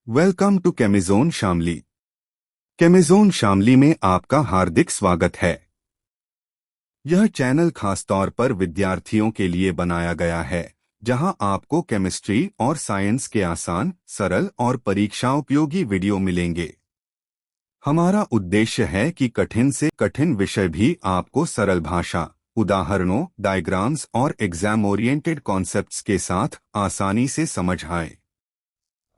Welcome to Chemizone Shamli. Chemizone Shamli में आपका हार्दिक स्वागत है। यह चैनल खासतौर पर विद्यार्थियों के लिए बनाया गया है, जहां आपको केमिस्ट्री और साइंस के आसान, सरल और परीक्षा उपयोगी वीडियो मिलेंगे। हमारा उद्देश्य है कि कठिन से कठिन विषय भी आपको सरल भाषा, उदाहरणों, डायग्राम्स और एग्जाम ओरिएंटेड कॉन्सेप्ट्स के साथ आसानी से समझ आए।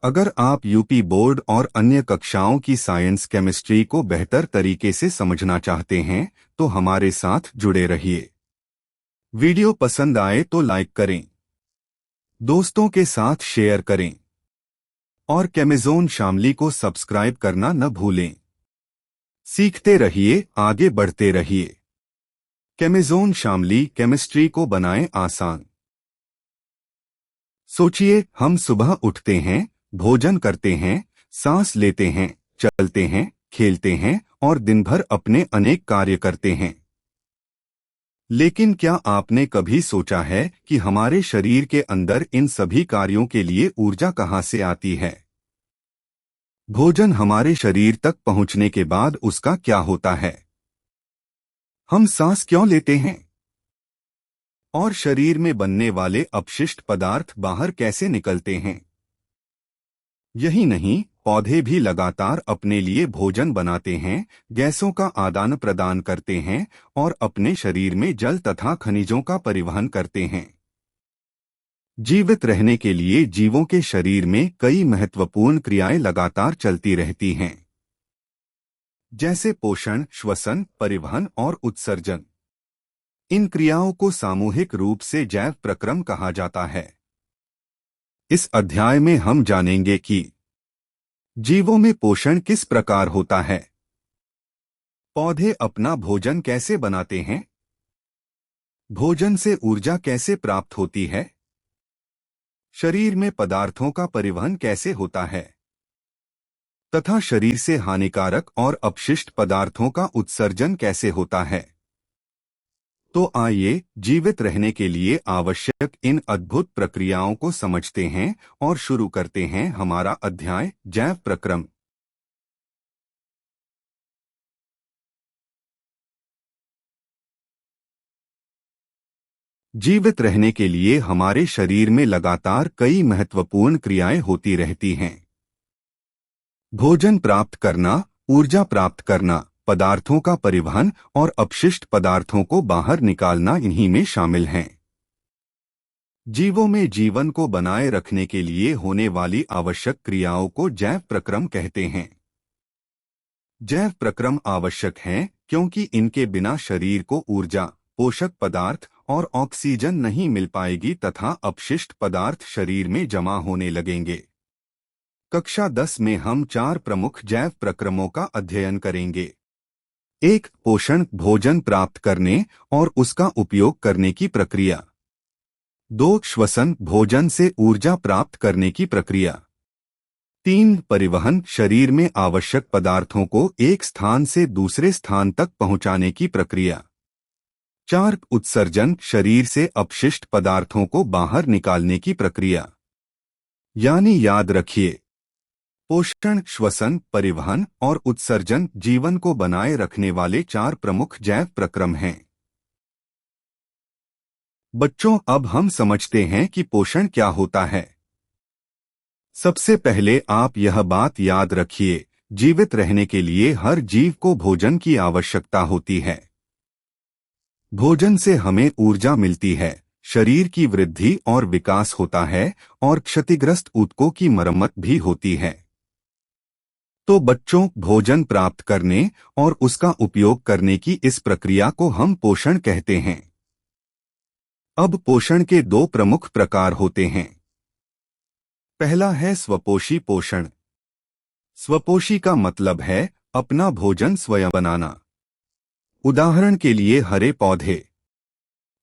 अगर आप यूपी बोर्ड और अन्य कक्षाओं की साइंस केमिस्ट्री को बेहतर तरीके से समझना चाहते हैं, तो हमारे साथ जुड़े रहिए। वीडियो पसंद आए तो लाइक करें, दोस्तों के साथ शेयर करें और केमिजोन शामली को सब्सक्राइब करना न भूलें। सीखते रहिए, आगे बढ़ते रहिए। केमिजोन शामली केमिस्ट्री को बनाएं आसान। सोचिए, हम सुबह उठते हैं, भोजन करते हैं, सांस लेते हैं, चलते हैं, खेलते हैं और दिन भर अपने अनेक कार्य करते हैं। लेकिन क्या आपने कभी सोचा है कि हमारे शरीर के अंदर इन सभी कार्यों के लिए ऊर्जा कहाँ से आती है? भोजन हमारे शरीर तक पहुंचने के बाद उसका क्या होता है? हम सांस क्यों लेते हैं? और शरीर में बनने वाले अपशिष्ट पदार्थ बाहर कैसे निकलते हैं? यही नहीं, पौधे भी लगातार अपने लिए भोजन बनाते हैं, गैसों का आदान प्रदान करते हैं और अपने शरीर में जल तथा खनिजों का परिवहन करते हैं। जीवित रहने के लिए जीवों के शरीर में कई महत्वपूर्ण क्रियाएं लगातार चलती रहती हैं, जैसे पोषण, श्वसन, परिवहन और उत्सर्जन। इन क्रियाओं को सामूहिक रूप से जैव प्रक्रम कहा जाता है। इस अध्याय में हम जानेंगे कि जीवों में पोषण किस प्रकार होता है, पौधे अपना भोजन कैसे बनाते हैं, भोजन से ऊर्जा कैसे प्राप्त होती है, शरीर में पदार्थों का परिवहन कैसे होता है, तथा शरीर से हानिकारक और अपशिष्ट पदार्थों का उत्सर्जन कैसे होता है। तो आइए जीवित रहने के लिए आवश्यक इन अद्भुत प्रक्रियाओं को समझते हैं और शुरू करते हैं हमारा अध्याय, जैव प्रक्रम। जीवित रहने के लिए हमारे शरीर में लगातार कई महत्वपूर्ण क्रियाएं होती रहती हैं। भोजन प्राप्त करना, ऊर्जा प्राप्त करना, पदार्थों का परिवहन और अपशिष्ट पदार्थों को बाहर निकालना इन्हीं में शामिल हैं। जीवों में जीवन को बनाए रखने के लिए होने वाली आवश्यक क्रियाओं को जैव प्रक्रम कहते हैं। जैव प्रक्रम आवश्यक हैं क्योंकि इनके बिना शरीर को ऊर्जा, पोषक पदार्थ और ऑक्सीजन नहीं मिल पाएगी तथा अपशिष्ट पदार्थ शरीर में जमा होने लगेंगे। कक्षा 10 में हम 4 प्रमुख जैव प्रक्रमों का अध्ययन करेंगे। 1. पोषण, भोजन प्राप्त करने और उसका उपयोग करने की प्रक्रिया। 2. श्वसन, भोजन से ऊर्जा प्राप्त करने की प्रक्रिया। 3. परिवहन, शरीर में आवश्यक पदार्थों को एक स्थान से दूसरे स्थान तक पहुंचाने की प्रक्रिया। 4. उत्सर्जन, शरीर से अपशिष्ट पदार्थों को बाहर निकालने की प्रक्रिया। यानी याद रखिए, पोषण, श्वसन, परिवहन और उत्सर्जन जीवन को बनाए रखने वाले 4 प्रमुख जैव प्रक्रम हैं। बच्चों, अब हम समझते हैं कि पोषण क्या होता है। सबसे पहले आप यह बात याद रखिए, जीवित रहने के लिए हर जीव को भोजन की आवश्यकता होती है। भोजन से हमें ऊर्जा मिलती है, शरीर की वृद्धि और विकास होता है और क्षतिग्रस्त ऊतकों की मरम्मत भी होती है। तो बच्चों, भोजन प्राप्त करने और उसका उपयोग करने की इस प्रक्रिया को हम पोषण कहते हैं। अब पोषण के 2 प्रमुख प्रकार होते हैं। पहला है स्वपोषी पोषण। स्वपोषी का मतलब है अपना भोजन स्वयं बनाना। उदाहरण के लिए हरे पौधे।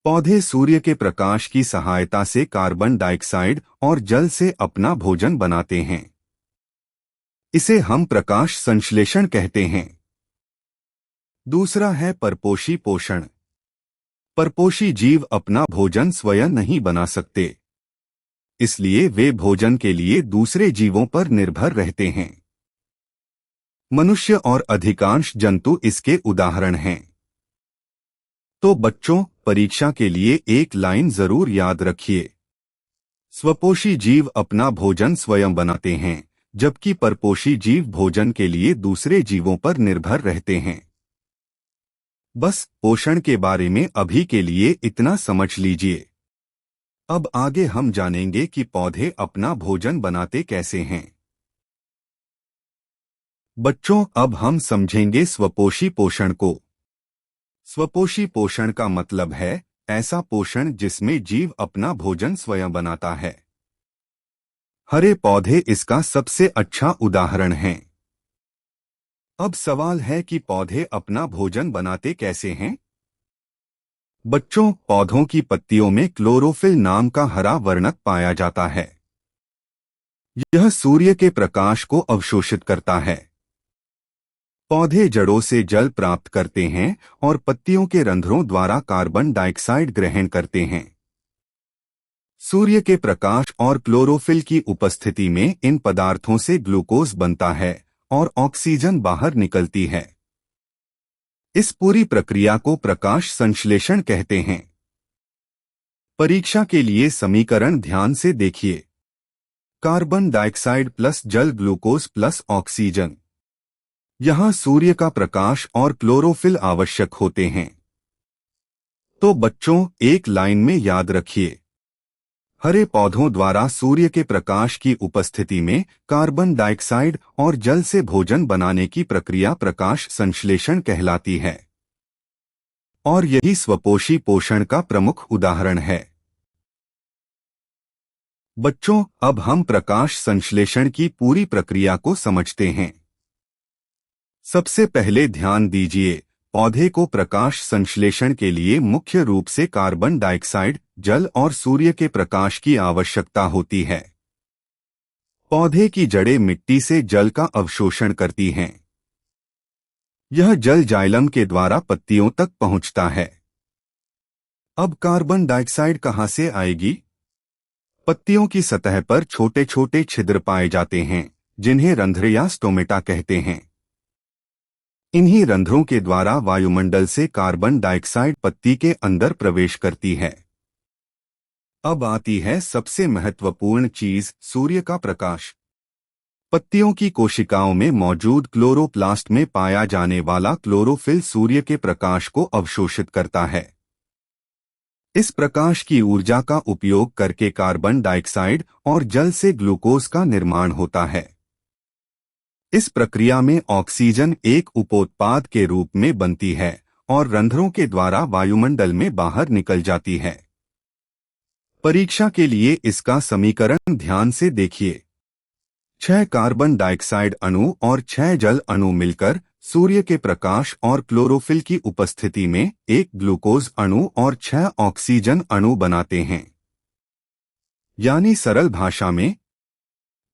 पौधे सूर्य के प्रकाश की सहायता से कार्बन डाइऑक्साइड और जल से अपना भोजन बनाते हैं। इसे हम प्रकाश संश्लेषण कहते हैं। दूसरा है परपोषी पोषण। परपोषी जीव अपना भोजन स्वयं नहीं बना सकते। इसलिए वे भोजन के लिए दूसरे जीवों पर निर्भर रहते हैं। मनुष्य और अधिकांश जंतु इसके उदाहरण हैं। तो बच्चों, परीक्षा के लिए एक लाइन जरूर याद रखिए। स्वपोषी जीव अपना भोजन स्वयं बनाते हैं, जबकि परपोषी जीव भोजन के लिए दूसरे जीवों पर निर्भर रहते हैं। बस पोषण के बारे में अभी के लिए इतना समझ लीजिए। अब आगे हम जानेंगे कि पौधे अपना भोजन बनाते कैसे हैं। बच्चों, अब हम समझेंगे स्वपोषी पोषण को। स्वपोषी पोषण का मतलब है ऐसा पोषण जिसमें जीव अपना भोजन स्वयं बनाता है। हरे पौधे इसका सबसे अच्छा उदाहरण हैं। अब सवाल है कि पौधे अपना भोजन बनाते कैसे हैं? बच्चों, पौधों की पत्तियों में क्लोरोफिल नाम का हरा वर्णक पाया जाता है। यह सूर्य के प्रकाश को अवशोषित करता है। पौधे जड़ों से जल प्राप्त करते हैं और पत्तियों के रंध्रों द्वारा कार्बन डाइऑक्साइड ग्रहण करते हैं। सूर्य के प्रकाश और क्लोरोफिल की उपस्थिति में इन पदार्थों से ग्लूकोज बनता है और ऑक्सीजन बाहर निकलती है। इस पूरी प्रक्रिया को प्रकाश संश्लेषण कहते हैं। परीक्षा के लिए समीकरण ध्यान से देखिए। कार्बन डाइऑक्साइड प्लस जल ग्लूकोज प्लस ऑक्सीजन। यहाँ सूर्य का प्रकाश और क्लोरोफिल आवश्यक होते हैं। तो बच्चों, एक लाइन में याद रखिए। हरे पौधों द्वारा सूर्य के प्रकाश की उपस्थिति में कार्बन डाइऑक्साइड और जल से भोजन बनाने की प्रक्रिया प्रकाश संश्लेषण कहलाती है। और यही स्वपोषी पोषण का प्रमुख उदाहरण है। बच्चों, अब हम प्रकाश संश्लेषण की पूरी प्रक्रिया को समझते हैं। सबसे पहले ध्यान दीजिए, पौधे को प्रकाश संश्लेषण के लिए मुख्य रूप से कार्बन डाइऑक्साइड, जल और सूर्य के प्रकाश की आवश्यकता होती है। पौधे की जड़ें मिट्टी से जल का अवशोषण करती हैं। यह जल जाइलम के द्वारा पत्तियों तक पहुंचता है। अब कार्बन डाइऑक्साइड कहां से आएगी? पत्तियों की सतह पर छोटे छोटे छिद्र पाए जाते हैं, जिन्हें रंध्र या स्टोमेटा कहते हैं। इन्हीं रंध्रों के द्वारा वायुमंडल से कार्बन डाइऑक्साइड पत्ती के अंदर प्रवेश करती है। अब आती है सबसे महत्वपूर्ण चीज, सूर्य का प्रकाश। पत्तियों की कोशिकाओं में मौजूद क्लोरोप्लास्ट में पाया जाने वाला क्लोरोफिल सूर्य के प्रकाश को अवशोषित करता है। इस प्रकाश की ऊर्जा का उपयोग करके कार्बन डाइऑक्साइड और जल से ग्लूकोज का निर्माण होता है। इस प्रक्रिया में ऑक्सीजन एक उपोत्पाद के रूप में बनती है और रंध्रों के द्वारा वायुमंडल में बाहर निकल जाती है। परीक्षा के लिए इसका समीकरण ध्यान से देखिए। 6 कार्बन डाइऑक्साइड अणु और 6 जल अणु मिलकर सूर्य के प्रकाश और क्लोरोफिल की उपस्थिति में एक ग्लूकोज अणु और 6 ऑक्सीजन अणु बनाते हैं। यानी सरल भाषा में,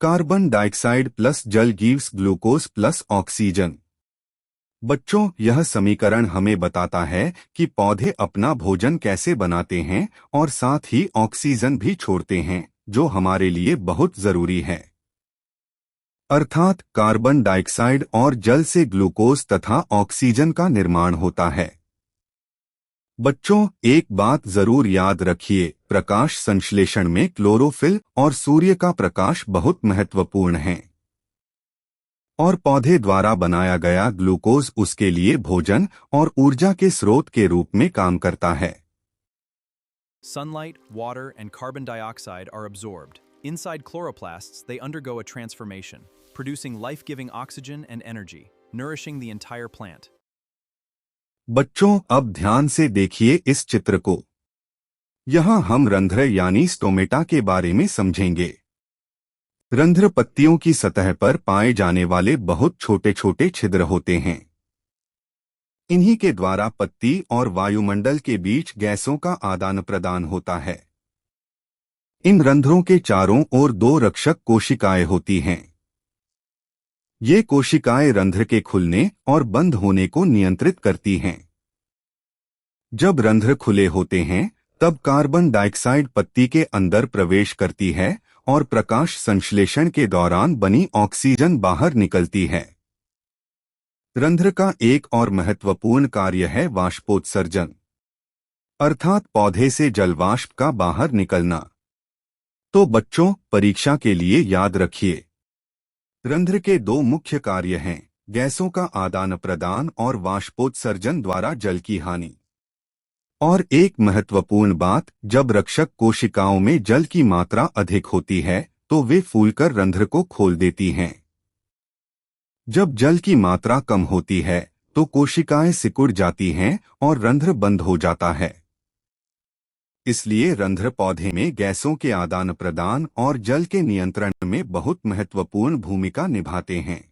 कार्बन डाइऑक्साइड प्लस जल गिव्स ग्लूकोज प्लस ऑक्सीजन। बच्चों, यह समीकरण हमें बताता है कि पौधे अपना भोजन कैसे बनाते हैं और साथ ही ऑक्सीजन भी छोड़ते हैं, जो हमारे लिए बहुत जरूरी है। अर्थात कार्बन डाइऑक्साइड और जल से ग्लूकोज तथा ऑक्सीजन का निर्माण होता है। बच्चों, एक बात जरूर याद रखिए, प्रकाश संश्लेषण में क्लोरोफिल और सूर्य का प्रकाश बहुत महत्वपूर्ण है। और पौधे द्वारा बनाया गया ग्लूकोज उसके लिए भोजन और ऊर्जा के स्रोत के रूप में काम करता है। Sunlight, water, and carbon dioxide are absorbed. Inside chloroplasts, they undergo a transformation, producing life-giving oxygen and energy, nourishing the entire plant. बच्चों, अब ध्यान से देखिए इस चित्र को। यहाँ हम रंध्र यानी स्टोमेटा के बारे में समझेंगे। रंध्र पत्तियों की सतह पर पाए जाने वाले बहुत छोटे छोटे छिद्र होते हैं। इन्हीं के द्वारा पत्ती और वायुमंडल के बीच गैसों का आदान प्रदान होता है। इन रंध्रों के चारों ओर 2 रक्षक कोशिकाएं होती हैं। ये कोशिकाएं रंध्र के खुलने और बंद होने को नियंत्रित करती हैं। जब रंध्र खुले होते हैं, तब कार्बन डाइऑक्साइड पत्ती के अंदर प्रवेश करती है और प्रकाश संश्लेषण के दौरान बनी ऑक्सीजन बाहर निकलती है। रंध्र का एक और महत्वपूर्ण कार्य है वाष्पोत्सर्जन, अर्थात पौधे से जलवाष्प का बाहर निकलना। तो बच्चों, परीक्षा के लिए याद रखिए, रंध्र के दो मुख्य कार्य हैं, गैसों का आदान प्रदान और वाष्पोत्सर्जन द्वारा जल की हानि। और एक महत्वपूर्ण बात, जब रक्षक कोशिकाओं में जल की मात्रा अधिक होती है तो वे फूलकर रंध्र को खोल देती हैं। जब जल की मात्रा कम होती है तो कोशिकाएं सिकुड़ जाती हैं और रंध्र बंद हो जाता है। इसलिए रंध्र पौधे में गैसों के आदान प्रदान और जल के नियंत्रण में बहुत महत्वपूर्ण भूमिका निभाते हैं।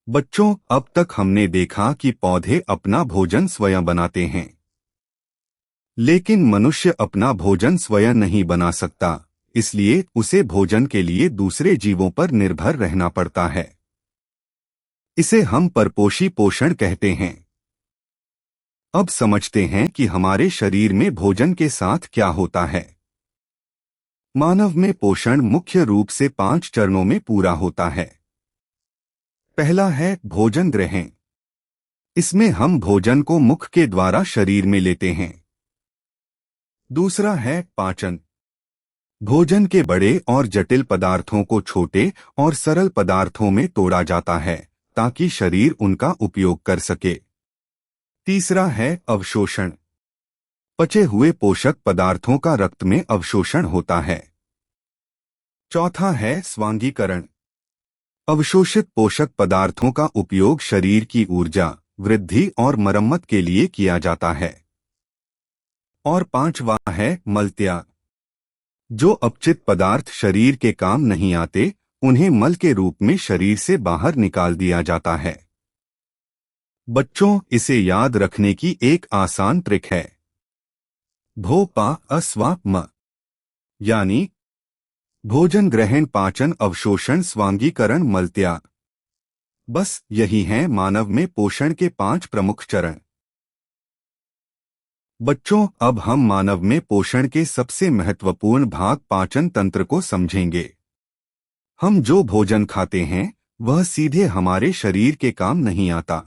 बच्चों, अब तक हमने देखा कि पौधे अपना भोजन स्वयं बनाते हैं, लेकिन मनुष्य अपना भोजन स्वयं नहीं बना सकता, इसलिए उसे भोजन के लिए दूसरे जीवों पर निर्भर रहना पड़ता है। इसे हम परपोषी पोषण कहते हैं। अब समझते हैं कि हमारे शरीर में भोजन के साथ क्या होता है। मानव में पोषण मुख्य रूप से 5 चरणों में पूरा होता है। पहला है भोजन ग्रहण। इसमें हम भोजन को मुख के द्वारा शरीर में लेते हैं। दूसरा है पाचन। भोजन के बड़े और जटिल पदार्थों को छोटे और सरल पदार्थों में तोड़ा जाता है ताकि शरीर उनका उपयोग कर सके। तीसरा है अवशोषण। पचे हुए पोषक पदार्थों का रक्त में अवशोषण होता है। चौथा है स्वांगीकरण। अवशोषित पोषक पदार्थों का उपयोग शरीर की ऊर्जा, वृद्धि और मरम्मत के लिए किया जाता है। और पांचवा है मलत्याग। जो अपचित पदार्थ शरीर के काम नहीं आते, उन्हें मल के रूप में शरीर से बाहर निकाल दिया जाता है। बच्चों, इसे याद रखने की एक आसान ट्रिक है, भो पा अस्वा म, यानी भोजन ग्रहण, पाचन, अवशोषण, स्वांगीकरण, मलत्याग। बस यही हैं मानव में पोषण के 5 प्रमुख चरण। बच्चों, अब हम मानव में पोषण के सबसे महत्वपूर्ण भाग पाचन तंत्र को समझेंगे। हम जो भोजन खाते हैं वह सीधे हमारे शरीर के काम नहीं आता।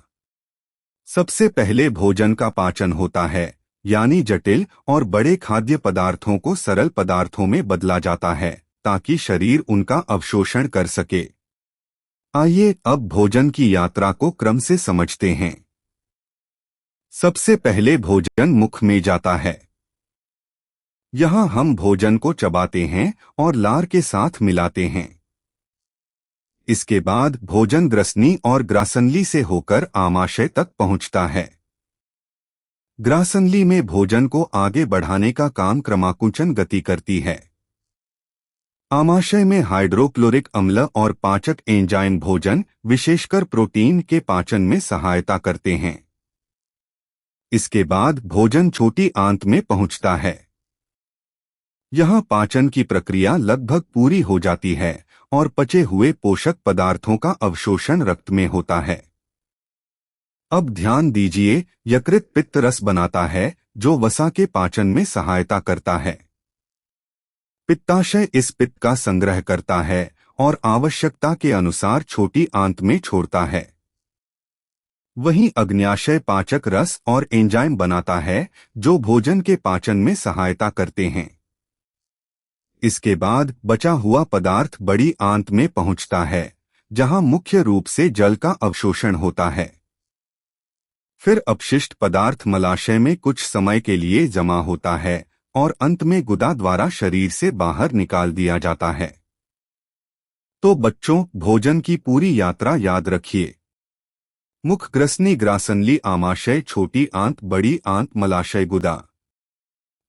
सबसे पहले भोजन का पाचन होता है, यानी जटिल और बड़े खाद्य पदार्थों को सरल पदार्थों में बदला जाता है ताकि शरीर उनका अवशोषण कर सके। आइए अब भोजन की यात्रा को क्रम से समझते हैं। सबसे पहले भोजन मुख में जाता है। यहाँ हम भोजन को चबाते हैं और लार के साथ मिलाते हैं। इसके बाद भोजन ग्रसनी और ग्रासनली से होकर आमाशय तक पहुँचता है। ग्रासनली में भोजन को आगे बढ़ाने का काम क्रमाकुंचन गति करती है। आमाशय में हाइड्रोक्लोरिक अम्ल और पाचक एंजाइम भोजन, विशेषकर प्रोटीन के पाचन में सहायता करते हैं। इसके बाद भोजन छोटी आंत में पहुंचता है। यहाँ पाचन की प्रक्रिया लगभग पूरी हो जाती है और पचे हुए पोषक पदार्थों का अवशोषण रक्त में होता है। अब ध्यान दीजिए, यकृत पित्त रस बनाता है जो वसा के पाचन में सहायता करता है। पित्ताशय इस पित्त का संग्रह करता है और आवश्यकता के अनुसार छोटी आंत में छोड़ता है। वहीं अग्न्याशय पाचक रस और एंजाइम बनाता है जो भोजन के पाचन में सहायता करते हैं। इसके बाद बचा हुआ पदार्थ बड़ी आंत में पहुंचता है जहां मुख्य रूप से जल का अवशोषण होता है। फिर अपशिष्ट पदार्थ मलाशय में कुछ समय के लिए जमा होता है और अंत में गुदा द्वारा शरीर से बाहर निकाल दिया जाता है। तो बच्चों, भोजन की पूरी यात्रा याद रखिए। मुख, ग्रसनी, ग्रासनली, आमाशय, छोटी आंत, बड़ी आंत, मलाशय, गुदा।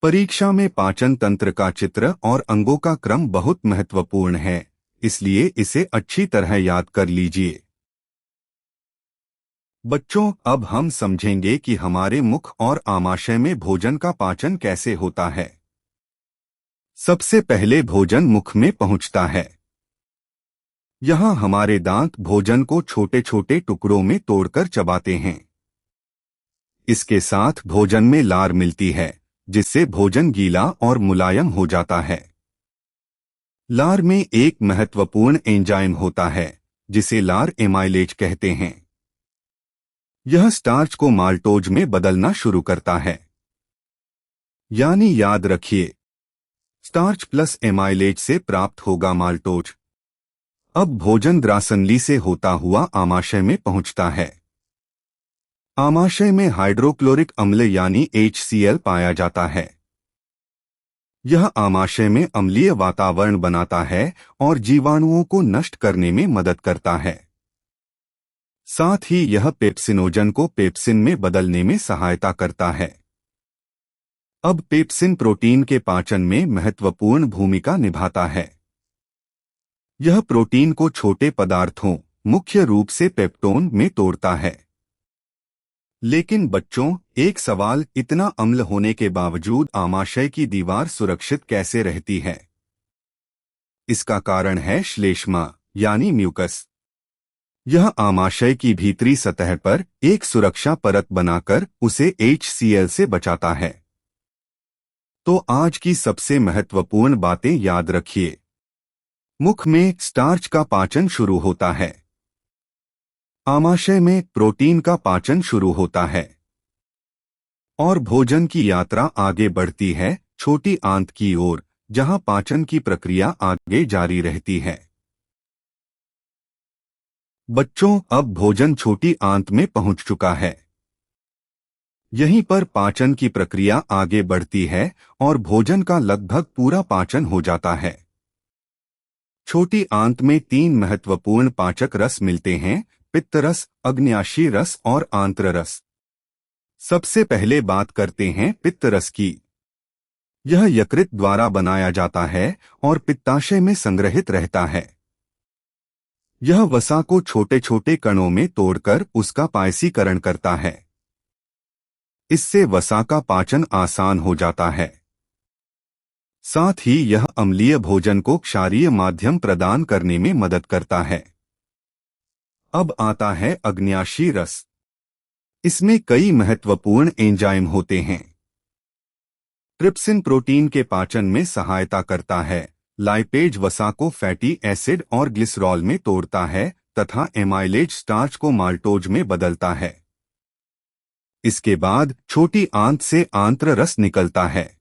परीक्षा में पाचन तंत्र का चित्र और अंगों का क्रम बहुत महत्वपूर्ण है, इसलिए इसे अच्छी तरह याद कर लीजिए। बच्चों, अब हम समझेंगे कि हमारे मुख और आमाशय में भोजन का पाचन कैसे होता है। सबसे पहले भोजन मुख में पहुंचता है। यहाँ हमारे दांत भोजन को छोटे छोटे टुकड़ों में तोड़कर चबाते हैं। इसके साथ भोजन में लार मिलती है, जिससे भोजन गीला और मुलायम हो जाता है। लार में एक महत्वपूर्ण एंजाइम होता है, जिसे लार एमाइलेज कहते हैं। यह स्टार्च को माल्टोज में बदलना शुरू करता है। यानी याद रखिए, स्टार्च प्लस एमाइलेज से प्राप्त होगा माल्टोज। अब भोजन ग्रासनली से होता हुआ आमाशय में पहुंचता है। आमाशय में हाइड्रोक्लोरिक अम्ल यानी HCl पाया जाता है। यह आमाशय में अम्लीय वातावरण बनाता है और जीवाणुओं को नष्ट करने में मदद करता है। साथ ही यह पेप्सिनोजन को पेप्सिन में बदलने में सहायता करता है। अब पेप्सिन प्रोटीन के पाचन में महत्वपूर्ण भूमिका निभाता है। यह प्रोटीन को छोटे पदार्थों, मुख्य रूप से पेप्टोन में तोड़ता है। लेकिन बच्चों, एक सवाल, इतना अम्ल होने के बावजूद आमाशय की दीवार सुरक्षित कैसे रहती है? इसका कारण है श्लेष्मा यानी म्यूकस। यह आमाशय की भीतरी सतह पर एक सुरक्षा परत बनाकर उसे HCl से बचाता है। तो आज की सबसे महत्वपूर्ण बातें याद रखिए। मुख में स्टार्च का पाचन शुरू होता है। आमाशय में प्रोटीन का पाचन शुरू होता है और भोजन की यात्रा आगे बढ़ती है छोटी आंत की ओर, जहां पाचन की प्रक्रिया आगे जारी रहती है। बच्चों, अब भोजन छोटी आंत में पहुंच चुका है। यहीं पर पाचन की प्रक्रिया आगे बढ़ती है और भोजन का लगभग पूरा पाचन हो जाता है। छोटी आंत में 3 महत्वपूर्ण पाचक रस मिलते हैं: पित्त रस, अग्न्याशी रस और आंत्र रस। सबसे पहले बात करते हैं पित्त रस की। यह यकृत द्वारा बनाया जाता है और पित्ताशय में संग्रहित रहता है। यह वसा को छोटे छोटे कणों में तोड़कर उसका पायसीकरण करता है। इससे वसा का पाचन आसान हो जाता है। साथ ही यह अम्लीय भोजन को क्षारीय माध्यम प्रदान करने में मदद करता है। अब आता है अग्न्याशी रस। इसमें कई महत्वपूर्ण एंजाइम होते हैं। ट्रिप्सिन प्रोटीन के पाचन में सहायता करता है, लाइपेज वसा को फैटी एसिड और ग्लिसरॉल में तोड़ता है तथा एमाइलेज स्टार्च को माल्टोज में बदलता है। इसके बाद छोटी आंत से आंत्र रस निकलता है।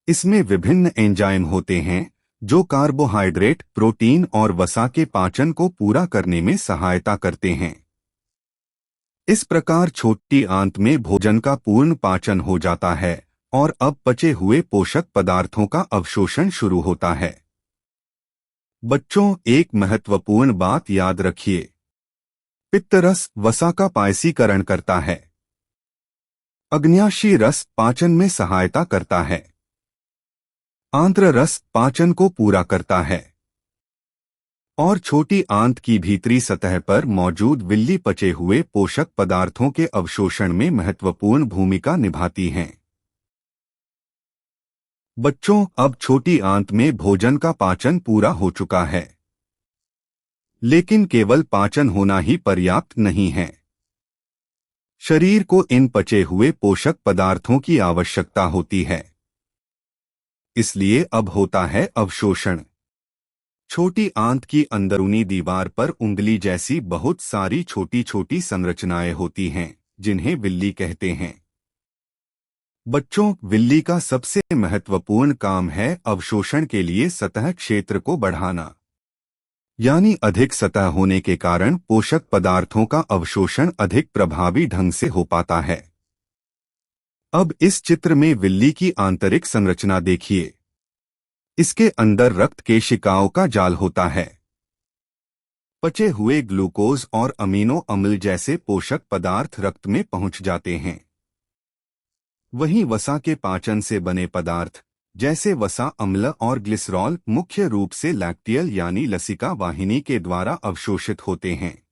इसमें विभिन्न एंजाइम होते हैं जो कार्बोहाइड्रेट, प्रोटीन और वसा के पाचन को पूरा करने में सहायता करते हैं। इस प्रकार छोटी आंत में भोजन का पूर्ण पाचन हो जाता है और अब पचे हुए पोषक पदार्थों का अवशोषण शुरू होता है। बच्चों, एक महत्वपूर्ण बात याद रखिए। पित्त रस वसा का पायसीकरण करता है। अग्न्याशी रस पाचन में सहायता करता है। आंत्र रस पाचन को पूरा करता है और छोटी आंत की भीतरी सतह पर मौजूद विल्ली पचे हुए पोषक पदार्थों के अवशोषण में महत्वपूर्ण भूमिका निभाती हैं। बच्चों, अब छोटी आंत में भोजन का पाचन पूरा हो चुका है। लेकिन केवल पाचन होना ही पर्याप्त नहीं है। शरीर को इन पचे हुए पोषक पदार्थों की आवश्यकता होती है। इसलिए अब होता है अवशोषण। छोटी आंत की अंदरूनी दीवार पर उंगली जैसी बहुत सारी छोटी छोटी संरचनाएं होती हैं, जिन्हें विल्ली कहते हैं। बच्चों, विल्ली का सबसे महत्वपूर्ण काम है अवशोषण के लिए सतह क्षेत्र को बढ़ाना। यानी अधिक सतह होने के कारण पोषक पदार्थों का अवशोषण अधिक प्रभावी ढंग से हो पाता है। अब इस चित्र में विल्ली की आंतरिक संरचना देखिए। इसके अंदर रक्त केशिकाओं का जाल होता है। पचे हुए ग्लूकोज और अमीनो अम्ल जैसे पोषक पदार्थ रक्त में पहुंच जाते हैं। वहीं वसा के पाचन से बने पदार्थ जैसे वसा अम्ल और ग्लिसरॉल मुख्य रूप से लैक्टियल यानी लसिका वाहिनी के द्वारा अवशोषित होते हैं।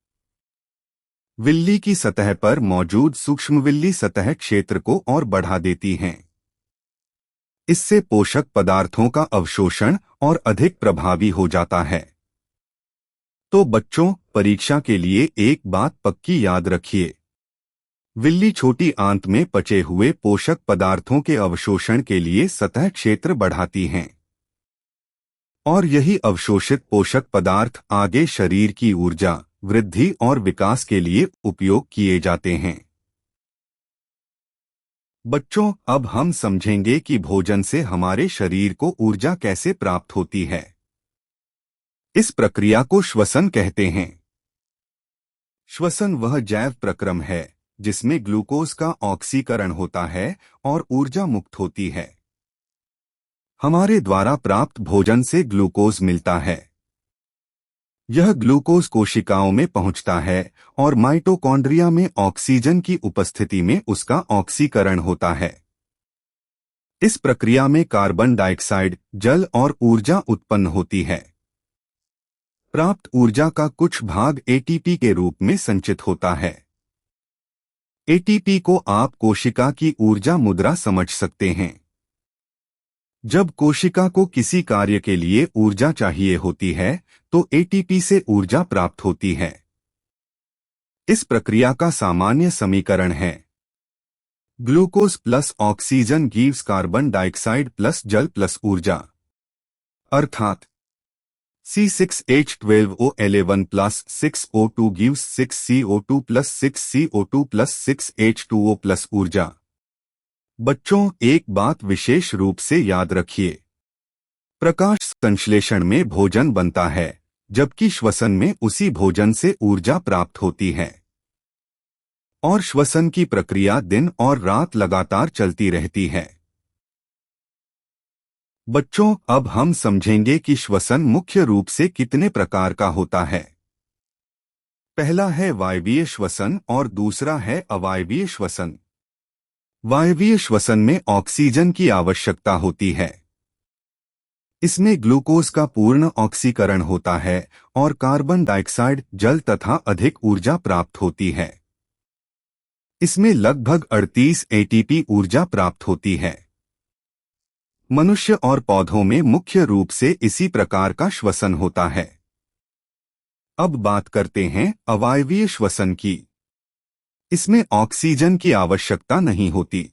विल्ली की सतह पर मौजूद सूक्ष्मविल्ली सतह क्षेत्र को और बढ़ा देती हैं। इससे पोषक पदार्थों का अवशोषण और अधिक प्रभावी हो जाता है। तो बच्चों, परीक्षा के लिए एक बात पक्की याद रखिए। विल्ली छोटी आंत में पचे हुए पोषक पदार्थों के अवशोषण के लिए सतह क्षेत्र बढ़ाती हैं और यही अवशोषित पोषक पदार्थ आगे शरीर की ऊर्जा, वृद्धि और विकास के लिए उपयोग किए जाते हैं। बच्चों, अब हम समझेंगे कि भोजन से हमारे शरीर को ऊर्जा कैसे प्राप्त होती है। इस प्रक्रिया को श्वसन कहते हैं। श्वसन वह जैव प्रक्रम है जिसमें ग्लूकोज का ऑक्सीकरण होता है और ऊर्जा मुक्त होती है। हमारे द्वारा प्राप्त भोजन से ग्लूकोज मिलता है। यह ग्लूकोज कोशिकाओं में पहुंचता है और माइटोकॉन्ड्रिया में ऑक्सीजन की उपस्थिति में उसका ऑक्सीकरण होता है। इस प्रक्रिया में कार्बन डाइऑक्साइड, जल और ऊर्जा उत्पन्न होती है। प्राप्त ऊर्जा का कुछ भाग एटीपी के रूप में संचित होता है। एटीपी को आप कोशिका की ऊर्जा मुद्रा समझ सकते हैं। जब कोशिका को किसी कार्य के लिए ऊर्जा चाहिए होती है तो एटीपी से ऊर्जा प्राप्त होती है। इस प्रक्रिया का सामान्य समीकरण है glucose plus oxygen gives carbon dioxide plus जल प्लस ऊर्जा, अर्थात C6H12O11 plus 6O2 gives 6CO2 plus 6CO2 plus 6H2O plus ऊर्जा। बच्चों, एक बात विशेष रूप से याद रखिए। प्रकाश संश्लेषण में भोजन बनता है, जबकि श्वसन में उसी भोजन से ऊर्जा प्राप्त होती है। और श्वसन की प्रक्रिया दिन और रात लगातार चलती रहती है। बच्चों, अब हम समझेंगे कि श्वसन मुख्य रूप से कितने प्रकार का होता है। पहला है वायवीय श्वसन और दूसरा है अवायवीय श्वसन। वायवीय श्वसन में ऑक्सीजन की आवश्यकता होती है। इसमें ग्लूकोज का पूर्ण ऑक्सीकरण होता है और कार्बन डाइऑक्साइड, जल तथा अधिक ऊर्जा प्राप्त होती है। इसमें लगभग 38 एटीपी ऊर्जा प्राप्त होती है। मनुष्य और पौधों में मुख्य रूप से इसी प्रकार का श्वसन होता है। अब बात करते हैं अवायवीय श्वसन की। इसमें ऑक्सीजन की आवश्यकता नहीं होती।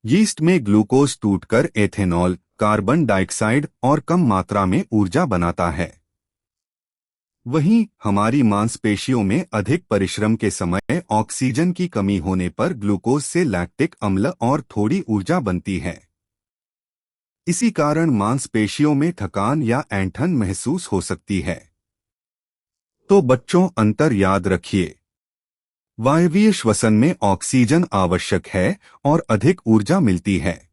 यीस्ट में ग्लूकोज टूटकर एथेनॉल, कार्बन डाइऑक्साइड और कम मात्रा में ऊर्जा बनाता है। वहीं हमारी मांसपेशियों में अधिक परिश्रम के समय ऑक्सीजन की कमी होने पर ग्लूकोज से लैक्टिक अम्ल और थोड़ी ऊर्जा बनती है। इसी कारण मांसपेशियों में थकान या ऐंठन महसूस हो सकती है। तो बच्चों, अंतर याद रखिए। वायवीय श्वसन में ऑक्सीजन आवश्यक है और अधिक ऊर्जा मिलती है।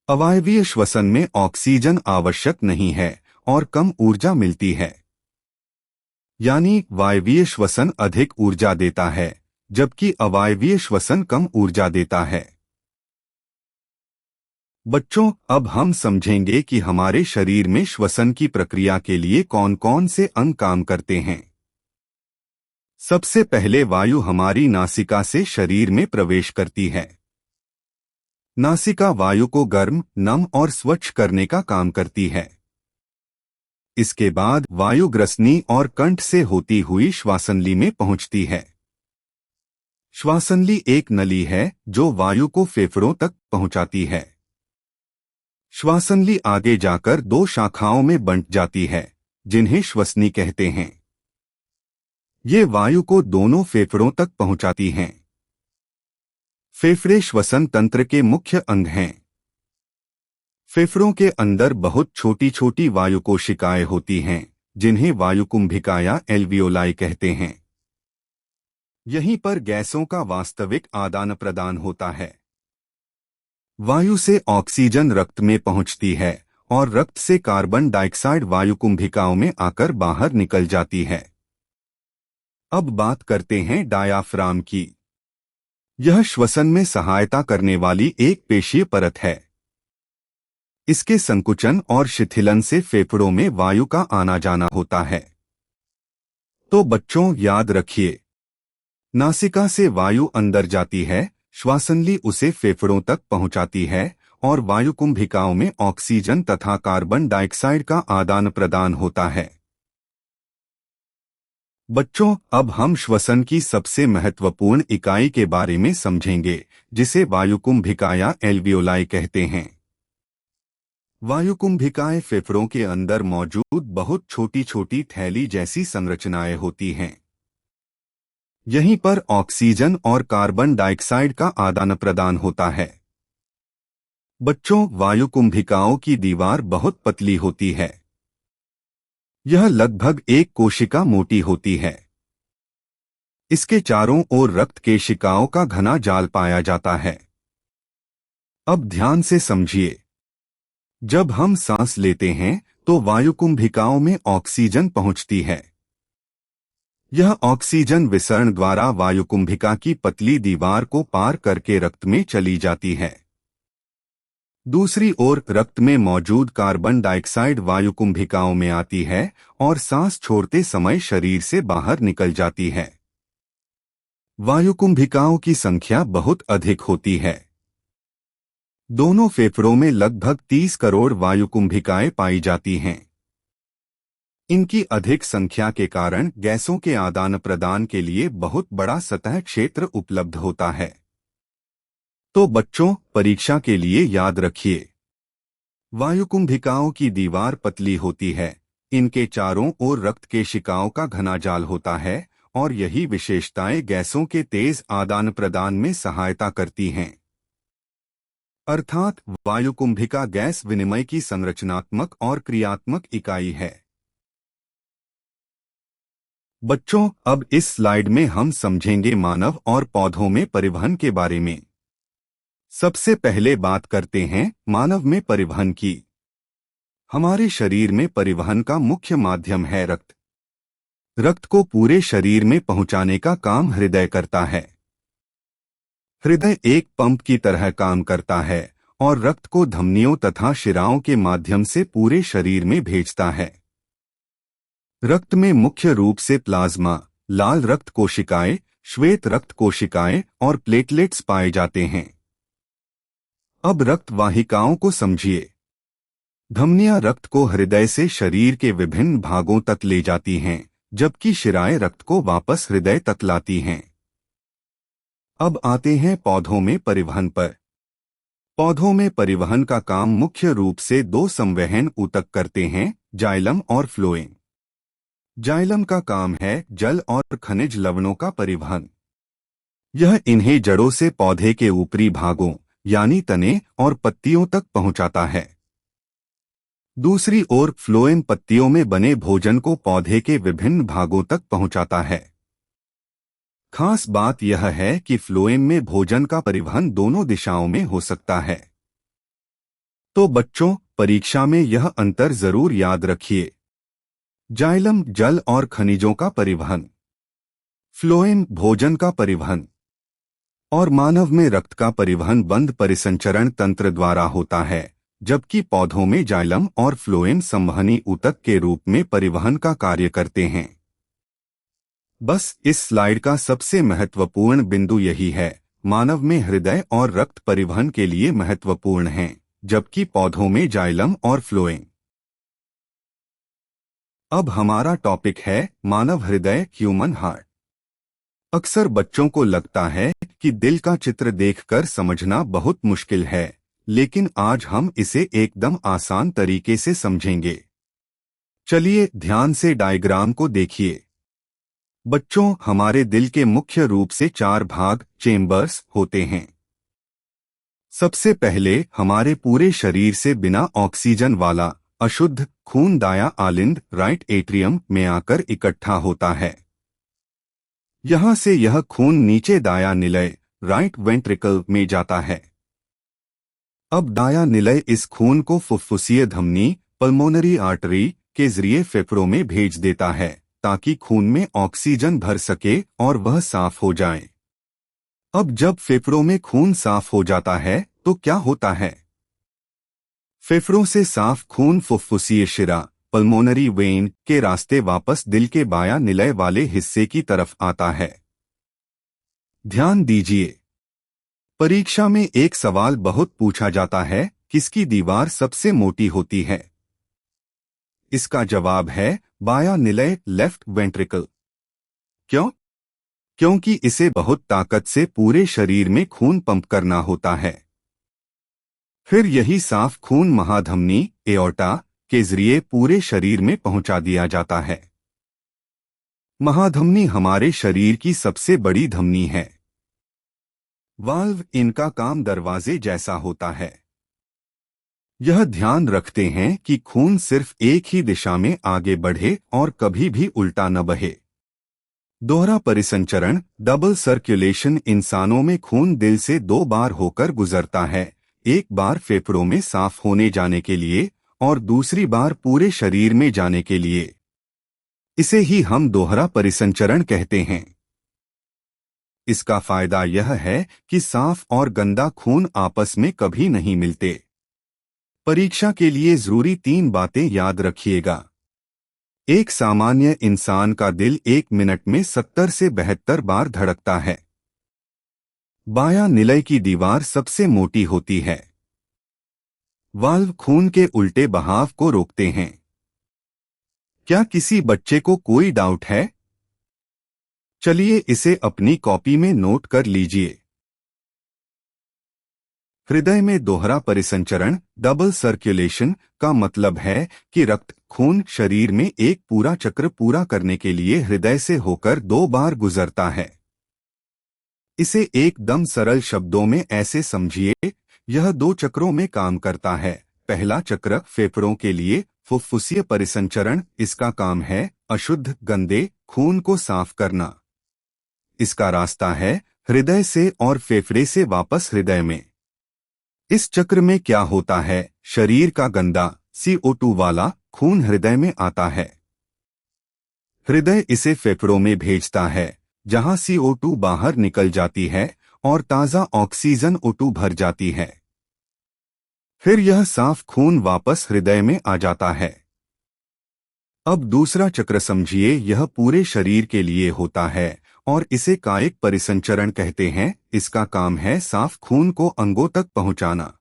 अवायवीय श्वसन में ऑक्सीजन आवश्यक नहीं है और कम ऊर्जा मिलती है। यानी वायवीय श्वसन अधिक ऊर्जा देता है, जबकि अवायवीय श्वसन कम ऊर्जा देता है। बच्चों, अब हम समझेंगे कि हमारे शरीर में श्वसन की प्रक्रिया के लिए कौन कौन से अंग काम करते हैं। सबसे पहले वायु हमारी नासिका से शरीर में प्रवेश करती है। नासिका वायु को गर्म, नम और स्वच्छ करने का काम करती है। इसके बाद वायु ग्रसनी और कंठ से होती हुई श्वासनली में पहुंचती है। श्वासनली एक नली है जो वायु को फेफड़ों तक पहुंचाती है। श्वासनली आगे जाकर दो शाखाओं में बंट जाती है, जिन्हें श्वसनी कहते हैं। ये वायु को दोनों फेफड़ों तक पहुंचाती हैं। फेफड़े श्वसन तंत्र के मुख्य अंग हैं। फेफड़ों के अंदर बहुत छोटी छोटी वायु कोशिकाएं होती हैं, जिन्हें वायुकुंभिका या एल्वियोलाई कहते हैं। यहीं पर गैसों का वास्तविक आदान प्रदान होता है। वायु से ऑक्सीजन रक्त में पहुंचती है और रक्त से कार्बन डाइऑक्साइड वायुकुंभिकाओं में आकर बाहर निकल जाती है। अब बात करते हैं डायाफ्राम की। यह श्वसन में सहायता करने वाली एक पेशीय परत है। इसके संकुचन और शिथिलन से फेफड़ों में वायु का आना जाना होता है। तो बच्चों, याद रखिए, नासिका से वायु अंदर जाती है, श्वासनली उसे फेफड़ों तक पहुंचाती है और वायुकुंभिकाओं में ऑक्सीजन तथा कार्बन डाइऑक्साइड का आदान प्रदान होता है। बच्चों, अब हम श्वसन की सबसे महत्वपूर्ण इकाई के बारे में समझेंगे, जिसे वायुकुंभिका या एल्वियोलाई कहते हैं। वायुकुंभिकाएं फेफड़ों के अंदर मौजूद बहुत छोटी छोटी थैली जैसी संरचनाएं होती हैं। यहीं पर ऑक्सीजन और कार्बन डाइऑक्साइड का आदान प्रदान होता है। बच्चों, वायुकुंभिकाओं की दीवार बहुत पतली होती है। यह लगभग एक कोशिका मोटी होती है। इसके चारों ओर रक्त केशिकाओं का घना जाल पाया जाता है। अब ध्यान से समझिए। जब हम सांस लेते हैं तो वायुकुंभिकाओं में ऑक्सीजन पहुंचती है। यह ऑक्सीजन विसरण द्वारा वायुकुंभिका की पतली दीवार को पार करके रक्त में चली जाती है। दूसरी ओर रक्त में मौजूद कार्बन डाइऑक्साइड वायुकुंभिकाओं में आती है और सांस छोड़ते समय शरीर से बाहर निकल जाती है। वायुकुंभिकाओं की संख्या बहुत अधिक होती है। दोनों फेफड़ों में लगभग 30 करोड़ वायुकुंभिकाएं पाई जाती हैं। इनकी अधिक संख्या के कारण गैसों के आदान प्रदान के लिए बहुत बड़ा सतह क्षेत्र उपलब्ध होता है। तो बच्चों, परीक्षा के लिए याद रखिए। वायुकुंभिकाओं की दीवार पतली होती है, इनके चारों ओर रक्त केशिकाओं का घना जाल होता है और यही विशेषताएं गैसों के तेज आदान प्रदान में सहायता करती हैं। अर्थात वायुकुंभिका गैस विनिमय की संरचनात्मक और क्रियात्मक इकाई है। बच्चों, अब इस स्लाइड में हम समझेंगे मानव और पौधों में परिवहन के बारे में। सबसे पहले बात करते हैं मानव में परिवहन की। हमारे शरीर में परिवहन का मुख्य माध्यम है रक्त। रक्त को पूरे शरीर में पहुंचाने का काम हृदय करता है। हृदय एक पंप की तरह काम करता है और रक्त को धमनियों तथा शिराओं के माध्यम से पूरे शरीर में भेजता है। रक्त में मुख्य रूप से प्लाज्मा, लाल रक्त कोशिकाएं, श्वेत रक्त कोशिकाएं और प्लेटलेट्स पाए जाते हैं। अब रक्त वाहिकाओं को समझिए। धमनियां रक्त को हृदय से शरीर के विभिन्न भागों तक ले जाती हैं, जबकि शिराएं रक्त को वापस हृदय तक लाती हैं। अब आते हैं पौधों में परिवहन पर। पौधों में परिवहन का काम मुख्य रूप से दो संवहन ऊतक करते हैं, जाइलम और फ्लोएम। जाइलम का काम है जल और खनिज लवणों का परिवहन। यह इन्हें जड़ों से पौधे के ऊपरी भागों यानी तने और पत्तियों तक पहुंचाता है। दूसरी ओर फ्लोएम पत्तियों में बने भोजन को पौधे के विभिन्न भागों तक पहुंचाता है। खास बात यह है कि फ्लोएम में भोजन का परिवहन दोनों दिशाओं में हो सकता है। तो बच्चों, परीक्षा में यह अंतर जरूर याद रखिए। जाइलम जल और खनिजों का परिवहन, फ्लोएम भोजन का परिवहन और मानव में रक्त का परिवहन बंद परिसंचरण तंत्र द्वारा होता है, जबकि पौधों में जाइलम और फ्लोएम संवहनी ऊतक के रूप में परिवहन का कार्य करते हैं। बस इस स्लाइड का सबसे महत्वपूर्ण बिंदु यही है, मानव में हृदय और रक्त परिवहन के लिए महत्वपूर्ण हैं, जबकि पौधों में जाइलम और फ्लोएम। अब हमारा टॉपिक है मानव हृदय, ह्यूमन हार्ट। अक्सर बच्चों को लगता है कि दिल का चित्र देखकर समझना बहुत मुश्किल है, लेकिन आज हम इसे एकदम आसान तरीके से समझेंगे। चलिए ध्यान से डायग्राम को देखिए। बच्चों, हमारे दिल के मुख्य रूप से 4 भाग, चेम्बर्स, होते हैं। सबसे पहले हमारे पूरे शरीर से बिना ऑक्सीजन वाला अशुद्ध खून दायां आलिंद राइट एट्रियम में आकर इकट्ठा होता है। यहां से यह खून नीचे दायां निलय राइट वेंट्रिकल में जाता है। अब दायां निलय इस खून को फुफ्फुसीय धमनी पल्मोनरी आर्टरी के जरिए फेफड़ों में भेज देता है, ताकि खून में ऑक्सीजन भर सके और वह साफ हो जाए। अब जब फेफड़ों में खून साफ हो जाता है तो क्या होता है? फेफड़ों से साफ खून फुफ्फुसीय शिरा पल्मोनरी वेन के रास्ते वापस दिल के बायां निलय वाले हिस्से की तरफ आता है। ध्यान दीजिए, परीक्षा में एक सवाल बहुत पूछा जाता है, किसकी दीवार सबसे मोटी होती है? इसका जवाब है बायां निलय लेफ्ट वेंट्रिकल। क्यों? क्योंकि इसे बहुत ताकत से पूरे शरीर में खून पंप करना होता है। फिर यही साफ खून महाधमनी एओर्टा के जरिए पूरे शरीर में पहुंचा दिया जाता है। महाधमनी हमारे शरीर की सबसे बड़ी धमनी है। वाल्व इनका काम दरवाजे जैसा होता है। यह ध्यान रखते हैं कि खून सिर्फ एक ही दिशा में आगे बढ़े और कभी भी उल्टा न बहे। दोहरा परिसंचरण डबल सर्कुलेशन इंसानों में खून दिल से 2 बार होकर गुजरता है, एक बार फेफड़ों में साफ होने जाने के लिए और दूसरी बार पूरे शरीर में जाने के लिए। इसे ही हम दोहरा परिसंचरण कहते हैं। इसका फायदा यह है कि साफ और गंदा खून आपस में कभी नहीं मिलते। परीक्षा के लिए जरूरी 3 बातें याद रखिएगा। एक सामान्य इंसान का दिल 1 मिनट में 70 से 72 बार धड़कता है। बायां निलय की दीवार सबसे मोटी होती है। वाल्व खून के उल्टे बहाव को रोकते हैं। क्या किसी बच्चे को कोई डाउट है? चलिए इसे अपनी कॉपी में नोट कर लीजिए। हृदय में दोहरा परिसंचरण डबल सर्कुलेशन का मतलब है कि रक्त खून शरीर में एक पूरा चक्र पूरा करने के लिए हृदय से होकर 2 बार गुजरता है। इसे एकदम सरल शब्दों में ऐसे समझिए, यह 2 चक्रों में काम करता है। पहला चक्र फेफड़ों के लिए फुफ्फुसीय परिसंचरण, इसका काम है अशुद्ध गंदे खून को साफ करना। इसका रास्ता है हृदय से और फेफड़े से वापस हृदय में। इस चक्र में क्या होता है, शरीर का गंदा CO2 वाला खून हृदय में आता है। हृदय इसे फेफड़ों में भेजता है, जहां CO2 बाहर निकल जाती है और ताज़ा ऑक्सीजन O2 भर जाती है। फिर यह साफ खून वापस हृदय में आ जाता है। अब दूसरा चक्र समझिए, यह पूरे शरीर के लिए होता है और इसे कायिक परिसंचरण कहते हैं। इसका काम है साफ खून को अंगों तक पहुंचाना।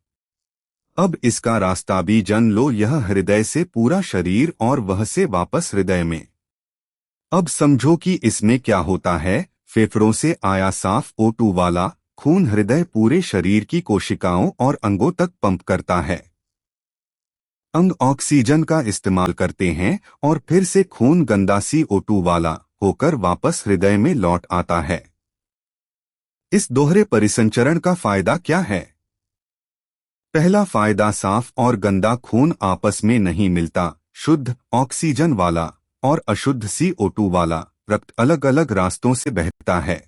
अब इसका रास्ता भी जान लो, यह हृदय से पूरा शरीर और वह से वापस हृदय में। अब समझो कि इसमें क्या होता है। फेफड़ों से आया साफ O2 वाला खून हृदय पूरे शरीर की कोशिकाओं और अंगों तक पंप करता है। अंग ऑक्सीजन का इस्तेमाल करते हैं और फिर से खून गंदा CO2 वाला होकर वापस हृदय में लौट आता है। इस दोहरे परिसंचरण का फायदा क्या है? पहला फायदा, साफ और गंदा खून आपस में नहीं मिलता। शुद्ध ऑक्सीजन वाला और अशुद्ध CO2 वाला रक्त अलग अलग रास्तों से बहता है।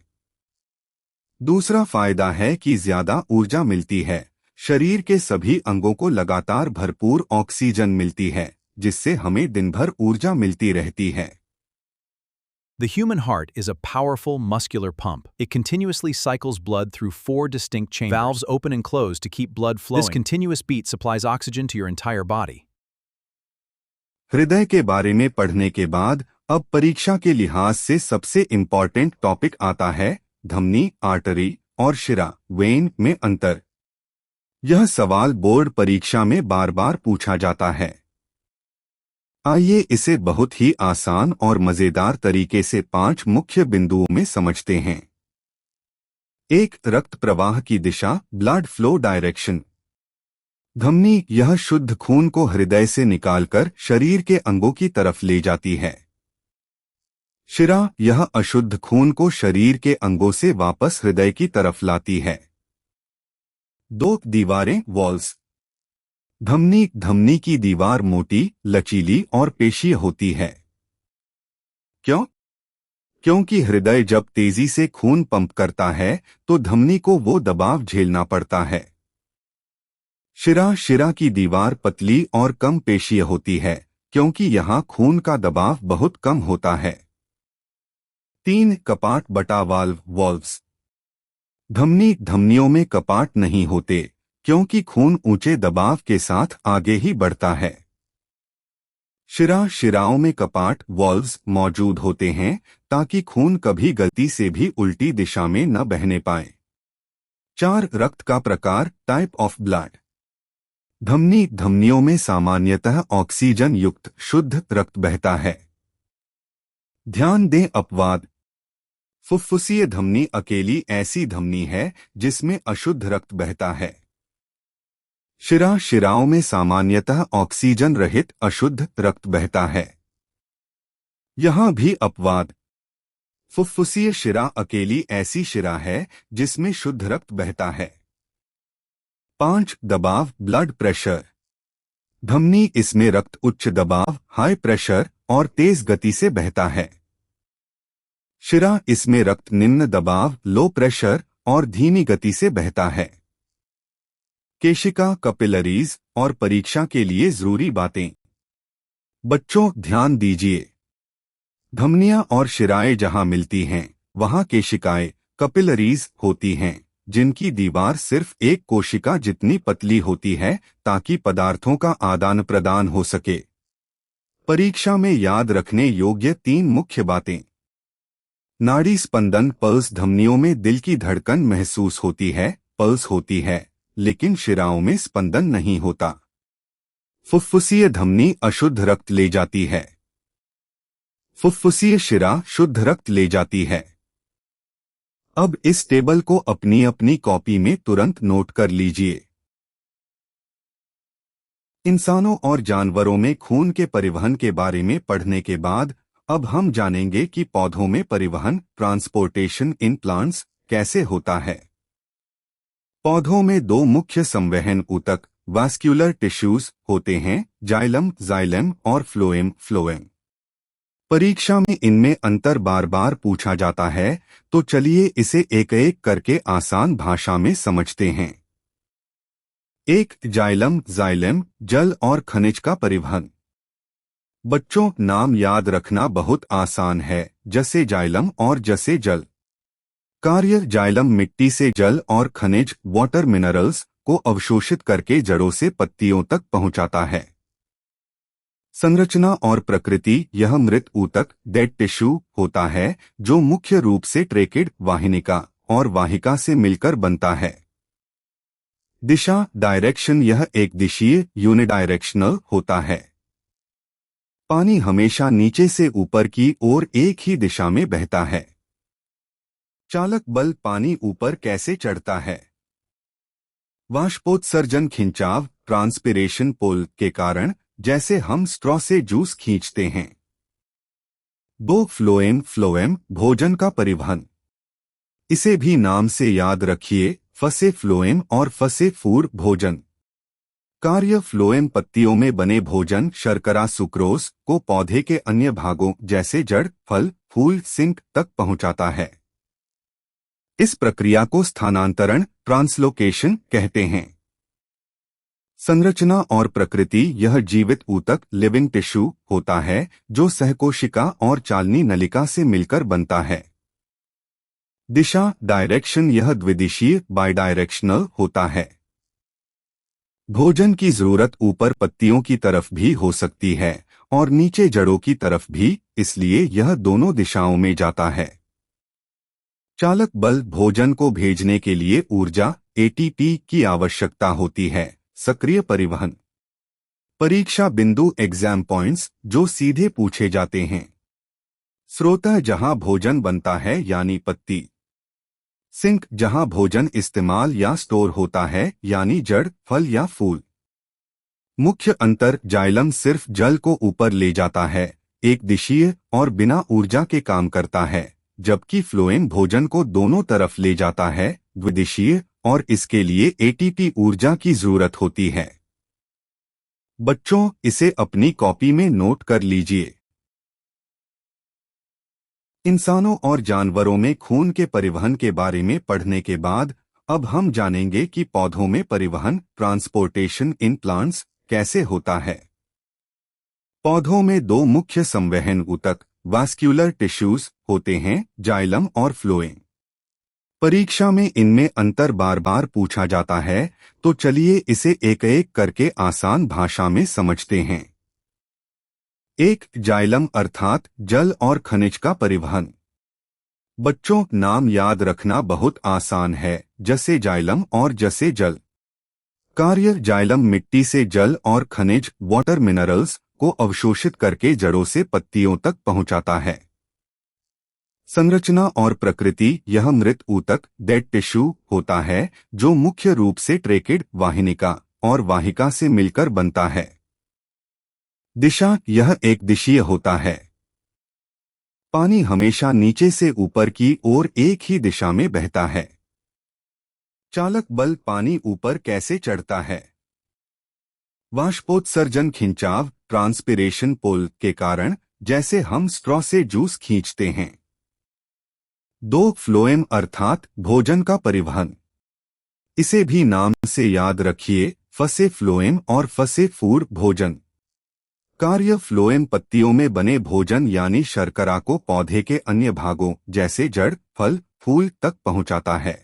दूसरा फायदा है कि ज्यादा ऊर्जा मिलती है। शरीर के सभी अंगों को लगातार भरपूर ऑक्सीजन मिलती है, जिससे हमें दिन भर ऊर्जा मिलती रहती है। The human heart is a powerful muscular pump. It continuously cycles blood through 4 distinct chambers. Valves open and close to keep blood flowing. This continuous beat supplies oxygen to your entire body. हृदय के बारे में पढ़ने के बाद अब परीक्षा के लिहाज से सबसे इम्पॉर्टेंट टॉपिक आता है, धमनी आर्टरी और शिरा वेन में अंतर। यह सवाल बोर्ड परीक्षा में बार बार पूछा जाता है। आइए इसे बहुत ही आसान और मजेदार तरीके से 5 मुख्य बिंदुओं में समझते हैं। 1. रक्त प्रवाह की दिशा ब्लड फ्लो डायरेक्शन। धमनी यह शुद्ध खून को हृदय से निकालकर शरीर के अंगों की तरफ ले जाती है। शिरा यह अशुद्ध खून को शरीर के अंगों से वापस हृदय की तरफ लाती है। 2. दीवारें वॉल्स। धमनी की दीवार मोटी, लचीली और पेशीय होती है। क्यों? क्योंकि हृदय जब तेजी से खून पंप करता है तो धमनी को वो दबाव झेलना पड़ता है। शिरा की दीवार पतली और कम पेशीय होती है, क्योंकि यहाँ खून का दबाव बहुत कम होता है। 3. कपाट बटा वाल्व वॉल्व्स। धमनियों में कपाट नहीं होते, क्योंकि खून ऊंचे दबाव के साथ आगे ही बढ़ता है। शिराओं में कपाट वॉल्व्स मौजूद होते हैं ताकि खून कभी गलती से भी उल्टी दिशा में न बहने पाए। 4. रक्त का प्रकार टाइप ऑफ ब्लड। धमनियों में सामान्यतः ऑक्सीजन युक्त शुद्ध रक्त बहता है। ध्यान दें अपवाद फुफ्फुसीय धमनी अकेली ऐसी धमनी है जिसमें अशुद्ध रक्त बहता है। शिराओं में सामान्यतः ऑक्सीजन रहित अशुद्ध रक्त बहता है। यहाँ भी अपवाद। फुफ्फुसीय शिरा अकेली ऐसी शिरा है जिसमें शुद्ध रक्त बहता है। 5. दबाव ब्लड प्रेशर। धमनी इसमें रक्त उच्च दबाव हाई प्रेशर और तेज गति से बहता है। शिरा इसमें रक्त निम्न दबाव लो प्रेशर और धीमी गति से बहता है। केशिका कैपिलरीज और परीक्षा के लिए जरूरी बातें। बच्चों ध्यान दीजिए, धमनियां और शिराएं जहां मिलती हैं वहां केशिकाएं कैपिलरीज होती हैं, जिनकी दीवार सिर्फ एक कोशिका जितनी पतली होती है ताकि पदार्थों का आदान प्रदान हो सके। परीक्षा में याद रखने योग्य 3 मुख्य बातें। नाड़ी स्पंदन पल्स। धमनियों में दिल की धड़कन महसूस होती है, पल्स होती है, लेकिन शिराओं में स्पंदन नहीं होता। फुफ्फुसीय धमनी अशुद्ध रक्त ले जाती है, फुफ्फुसीय शिरा शुद्ध रक्त ले जाती है। अब इस टेबल को अपनी अपनी कॉपी में तुरंत नोट कर लीजिए। इंसानों और जानवरों में खून के परिवहन के बारे में पढ़ने के बाद अब हम जानेंगे कि पौधों में परिवहन ट्रांसपोर्टेशन इन प्लांट्स कैसे होता है। पौधों में 2 मुख्य संवहन ऊतक वास्क्यूलर टिश्यूज होते हैं, जाइलम और फ्लोएम। परीक्षा में इनमें अंतर बार बार पूछा जाता है, तो चलिए इसे एक एक करके आसान भाषा में समझते हैं। 1. जाइलम जल और खनिज का परिवहन। बच्चों नाम याद रखना बहुत आसान है, जैसे जाइलम और जैसे जल। कार्य जाइलम मिट्टी से जल और खनिज वाटर मिनरल्स को अवशोषित करके जड़ों से पत्तियों तक पहुंचाता है। संरचना और प्रकृति। यह मृत ऊतक डेड टिश्यू होता है जो मुख्य रूप से ट्रेकिड वाहिनिका और वाहिका से मिलकर बनता है। दिशा डायरेक्शन। यह एक दिशीय यूनिडायरेक्शनल होता है। पानी हमेशा नीचे से ऊपर की ओर एक ही दिशा में बहता है। चालक बल। पानी ऊपर कैसे चढ़ता है? वाष्पोत्सर्जन खिंचाव ट्रांसपिरेशन पुल के कारण, जैसे हम स्ट्रॉ से जूस खींचते हैं। 2. फ्लोएम भोजन का परिवहन। इसे भी नाम से याद रखिए, फसे फ्लोएम और फसे फूड भोजन। कार्य फ्लोएम पत्तियों में बने भोजन शर्करा सुक्रोज को पौधे के अन्य भागों जैसे जड़ फल फूल सिंक तक पहुंचाता है। इस प्रक्रिया को स्थानांतरण ट्रांसलोकेशन कहते हैं। संरचना और प्रकृति। यह जीवित ऊतक लिविंग टिश्यू होता है जो सहकोशिका और चालनी नलिका से मिलकर बनता है। दिशा डायरेक्शन। यह द्विदिशीय बाइडायरेक्शनल होता है। भोजन की जरूरत ऊपर पत्तियों की तरफ भी हो सकती है और नीचे जड़ों की तरफ भी, इसलिए यह दोनों दिशाओं में जाता है। चालक बल। भोजन को भेजने के लिए ऊर्जा एटीपी की आवश्यकता होती है। सक्रिय परिवहन। परीक्षा बिंदु एग्जाम पॉइंट्स जो सीधे पूछे जाते हैं। स्रोत जहां भोजन बनता है यानी पत्ती। सिंक जहां भोजन इस्तेमाल या स्टोर होता है यानी जड़ फल या फूल। मुख्य अंतर। जाइलम सिर्फ जल को ऊपर ले जाता है, एक दिशीय और बिना ऊर्जा के काम करता है, जबकि फ्लोएम भोजन को दोनों तरफ ले जाता है, द्विदिशीय, और इसके लिए एटीपी ऊर्जा की जरूरत होती है। बच्चों इसे अपनी कॉपी में नोट कर लीजिए। इंसानों और जानवरों में खून के परिवहन के बारे में पढ़ने के बाद अब हम जानेंगे कि पौधों में परिवहन ट्रांसपोर्टेशन इन प्लांट्स कैसे होता है। पौधों में 2 मुख्य संवहन ऊतक वास्क्यूलर टिश्यूज होते हैं, जाइलम और फ्लोएम। परीक्षा में इनमें अंतर बार बार पूछा जाता है, तो चलिए इसे एक एक करके आसान भाषा में समझते हैं। 1. जाइलम अर्थात जल और खनिज का परिवहन। बच्चों नाम याद रखना बहुत आसान है, जैसे जाइलम और जैसे जल। कार्य जाइलम मिट्टी से जल और खनिज वाटर मिनरल्स को अवशोषित करके जड़ों से पत्तियों तक पहुंचाता है। संरचना और प्रकृति। यह मृत ऊतक डेड टिश्यू होता है जो मुख्य रूप से ट्रेकिड, वाहिनिका और वाहिका से मिलकर बनता है। दिशा। यह एक दिशीय होता है। पानी हमेशा नीचे से ऊपर की ओर एक ही दिशा में बहता है। चालक बल। पानी ऊपर कैसे चढ़ता है? वाष्पोत्सर्जन, खिंचाव, ट्रांसपिरेशन पुल के कारण, जैसे हम स्ट्रॉ से जूस खींचते हैं। 2 फ्लोएम अर्थात भोजन का परिवहन। इसे भी नाम से याद रखिए, फसे फ्लोएम और फसे फूड भोजन। कार्य। फ्लोएम पत्तियों में बने भोजन यानी शर्करा को पौधे के अन्य भागों जैसे जड़, फल, फूल तक पहुंचाता है।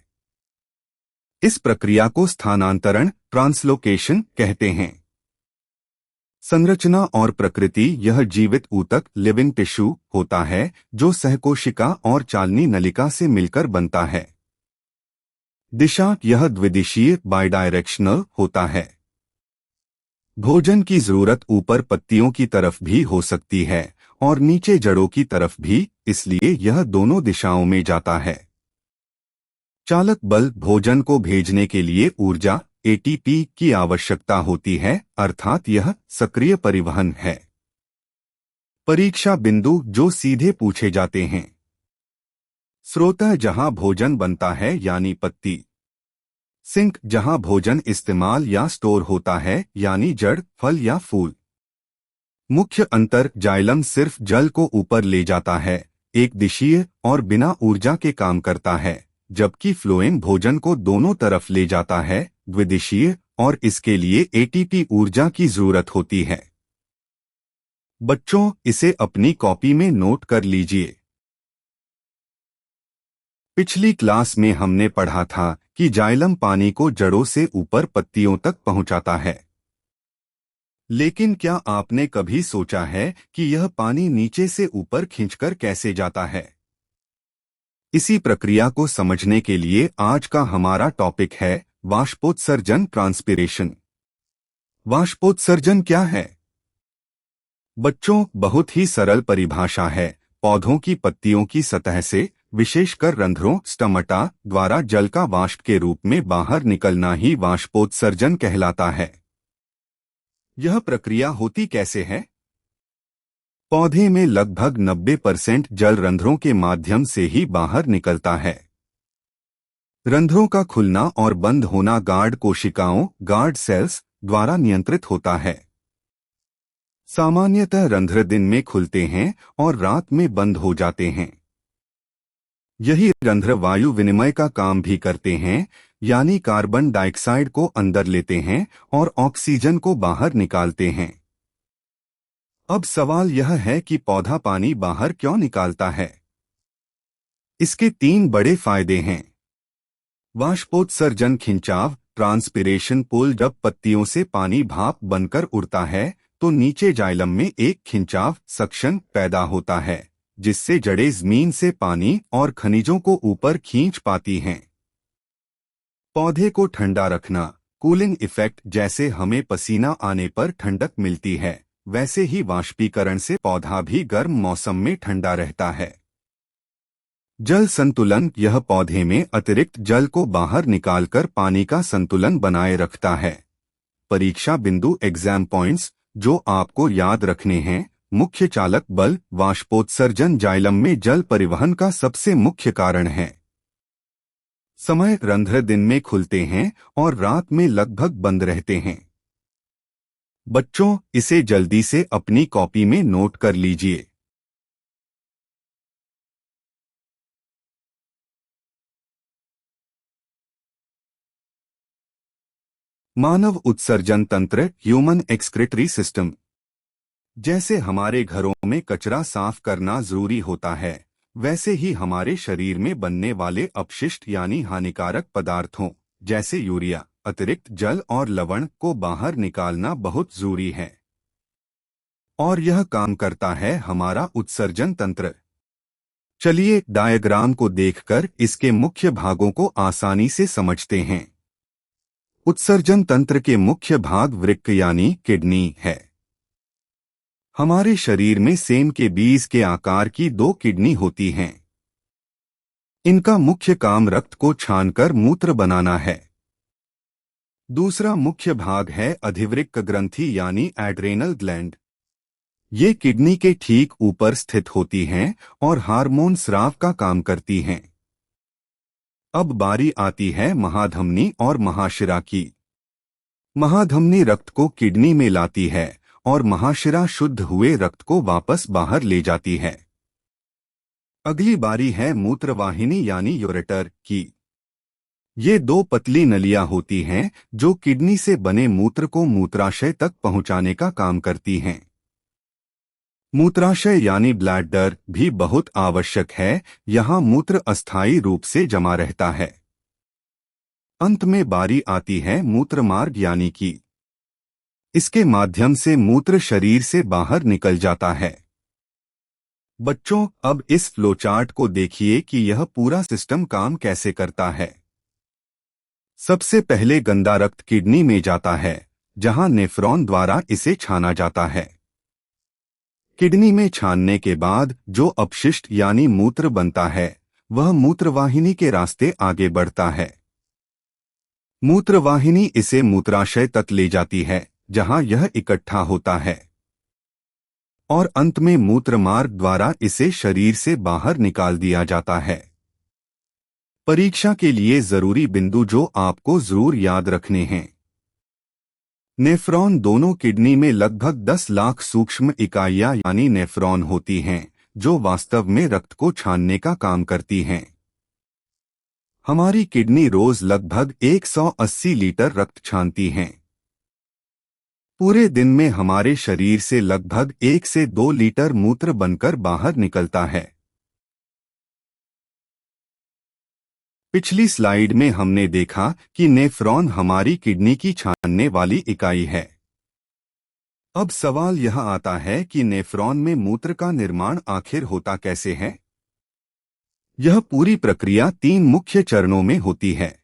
इस प्रक्रिया को स्थानांतरण, ट्रांसलोकेशन कहते हैं। संरचना और प्रकृति। यह जीवित ऊतक, लिविंग टिश्यू होता है जो सहकोशिका और चालनी नलिका से मिलकर बनता है। दिशा। यह द्विदिशीय, बाइडायरेक्शनल होता है। भोजन की जरूरत ऊपर पत्तियों की तरफ भी हो सकती है और नीचे जड़ों की तरफ भी, इसलिए यह दोनों दिशाओं में जाता है। चालक बल। भोजन को भेजने के लिए ऊर्जा एटीपी की आवश्यकता होती है, अर्थात यह सक्रिय परिवहन है। परीक्षा बिंदु जो सीधे पूछे जाते हैं। स्रोत। जहां भोजन बनता है यानी पत्ती। सिंक। जहां भोजन इस्तेमाल या स्टोर होता है यानी जड़, फल या फूल। मुख्य अंतर। जाइलम सिर्फ जल को ऊपर ले जाता है, एक दिशीय और बिना ऊर्जा के काम करता है, जबकि फ्लोएम भोजन को दोनों तरफ ले जाता है, द्विदिशीय, और इसके लिए एटीपी ऊर्जा की जरूरत होती है। बच्चों, इसे अपनी कॉपी में नोट कर लीजिए। पिछली क्लास में हमने पढ़ा था कि जाइलम पानी को जड़ों से ऊपर पत्तियों तक पहुंचाता है। लेकिन क्या आपने कभी सोचा है कि यह पानी नीचे से ऊपर खींचकर कैसे जाता है? इसी प्रक्रिया को समझने के लिए आज का हमारा टॉपिक है वाष्पोत्सर्जन, ट्रांसपिरेशन। वाष्पोत्सर्जन क्या है? बच्चों, बहुत ही सरल परिभाषा है। पौधों की पत्तियों की सतह से, विशेषकर रंध्रों, स्टमटा, द्वारा जल का वाष्प के रूप में बाहर निकलना ही वाष्पोत्सर्जन कहलाता है। यह प्रक्रिया होती कैसे है? पौधे में लगभग 90% जल रंध्रों के माध्यम से ही बाहर निकलता है। रंध्रों का खुलना और बंद होना गार्ड कोशिकाओं, गार्ड सेल्स, द्वारा नियंत्रित होता है। सामान्यतः रंध्र दिन में खुलते हैं और रात में बंद हो जाते हैं। यही रंध्र वायु विनिमय का काम भी करते हैं, यानी कार्बन डाइऑक्साइड को अंदर लेते हैं और ऑक्सीजन को बाहर निकालते हैं। अब सवाल यह है कि पौधा पानी बाहर क्यों निकालता है? इसके 3 बड़े फायदे हैं। वाष्पोत्सर्जन, खिंचाव, ट्रांसपिरेशन पुल। जब पत्तियों से पानी भाप बनकर उड़ता है तो नीचे जाइलम में एक खिंचाव, सक्शन पैदा होता है, जिससे जड़ें जमीन से पानी और खनिजों को ऊपर खींच पाती हैं। पौधे को ठंडा रखना, कूलिंग इफेक्ट। जैसे हमें पसीना आने पर ठंडक मिलती है, वैसे ही वाष्पीकरण से पौधा भी गर्म मौसम में ठंडा रहता है। जल संतुलन। यह पौधे में अतिरिक्त जल को बाहर निकालकर पानी का संतुलन बनाए रखता है। परीक्षा बिंदु, एग्जाम पॉइंट्स जो आपको याद रखने हैं। मुख्य चालक बल। वाष्पोत्सर्जन जाइलम में जल परिवहन का सबसे मुख्य कारण है। समय। रंध्र दिन में खुलते हैं और रात में लगभग बंद रहते हैं। बच्चों, इसे जल्दी से अपनी कॉपी में नोट कर लीजिए। मानव उत्सर्जन तंत्र, ह्यूमन एक्सक्रीटरी सिस्टम। जैसे हमारे घरों में कचरा साफ करना जरूरी होता है, वैसे ही हमारे शरीर में बनने वाले अपशिष्ट यानी हानिकारक पदार्थों जैसे यूरिया, अतिरिक्त जल और लवण को बाहर निकालना बहुत जरूरी है। और यह काम करता है हमारा उत्सर्जन तंत्र। चलिए डायग्राम को देखकर इसके मुख्य भागों को आसानी से समझते हैं। उत्सर्जन तंत्र के मुख्य भाग वृक्क यानी किडनी है। हमारे शरीर में सेम के बीज के आकार की 2 किडनी होती हैं। इनका मुख्य काम रक्त को छानकर मूत्र बनाना है। दूसरा मुख्य भाग है अधिवृक्क ग्रंथि यानी एड्रेनल ग्लैंड। ये किडनी के ठीक ऊपर स्थित होती हैं और हार्मोन स्राव का काम करती हैं। अब बारी आती है महाधमनी और महाशिरा की। महाधमनी रक्त को किडनी में लाती है और महाशिरा शुद्ध हुए रक्त को वापस बाहर ले जाती है। अगली बारी है मूत्रवाहिनी यानी यूरेटर की। ये दो पतली नलियां होती हैं जो किडनी से बने मूत्र को मूत्राशय तक पहुंचाने का काम करती हैं। मूत्राशय यानी ब्लैडर भी बहुत आवश्यक है, यहाँ मूत्र अस्थायी रूप से जमा रहता है। अंत में बारी आती है मूत्रमार्ग यानी कि इसके माध्यम से मूत्र शरीर से बाहर निकल जाता है। बच्चों, अब इस फ्लोचार्ट को देखिए कि यह पूरा सिस्टम काम कैसे करता है। सबसे पहले गंदा रक्त किडनी में जाता है, जहां नेफ्रॉन द्वारा इसे छाना जाता है। किडनी में छानने के बाद जो अपशिष्ट यानी मूत्र बनता है, वह मूत्रवाहिनी के रास्ते आगे बढ़ता है। मूत्रवाहिनी इसे मूत्राशय तक ले जाती है, जहां यह इकट्ठा होता है और अंत में मूत्रमार्ग द्वारा इसे शरीर से बाहर निकाल दिया जाता है। परीक्षा के लिए जरूरी बिंदु जो आपको जरूर याद रखने हैं। नेफ्रॉन दोनों किडनी में लगभग 10 लाख सूक्ष्म इकाइयां यानी नेफ्रॉन होती हैं, जो वास्तव में रक्त को छानने का काम करती हैं। हमारी किडनी रोज लगभग 180 लीटर रक्त छानती हैं। पूरे दिन में हमारे शरीर से लगभग 1 से 2 लीटर मूत्र बनकर बाहर निकलता है। पिछली स्लाइड में हमने देखा कि नेफ्रॉन हमारी किडनी की छानने वाली इकाई है। अब सवाल यह आता है कि नेफ्रॉन में मूत्र का निर्माण आखिर होता कैसे है। यह पूरी प्रक्रिया 3 मुख्य चरणों में होती है।